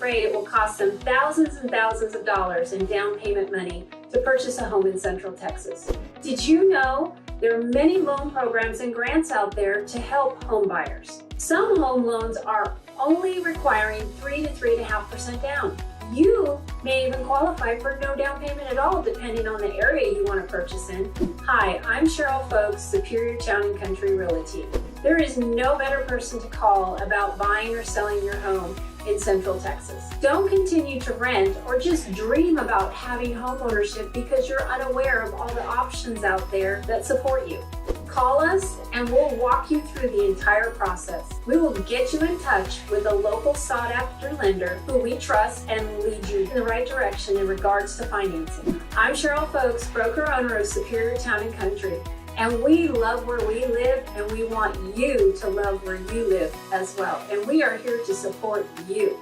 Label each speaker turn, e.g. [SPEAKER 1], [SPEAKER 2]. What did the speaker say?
[SPEAKER 1] afraid it will cost them thousands and thousands of dollars in down payment money to purchase a home in Central Texas. Did you know there are many loan programs and grants out there to help home buyers? Some home loans are only requiring 3 to 3.5% down. You may even qualify for no down payment at all, depending on the area you want to purchase in. Hi, I'm Cheryl Folks, Superior Town and Country Realty. There is no better person to call about buying or selling your home in Central Texas. Don't continue to rent or just dream about having home ownership because you're unaware of all the options out there that support you. Call us and we'll walk you through the entire process. We will get you in touch with a local sought-after lender who we trust and lead you in the right direction in regards to financing. I'm Cheryl Folks, broker-owner of Superior Town and Country, and we love where we live and we want you to love where you live as well. And we are here to support you.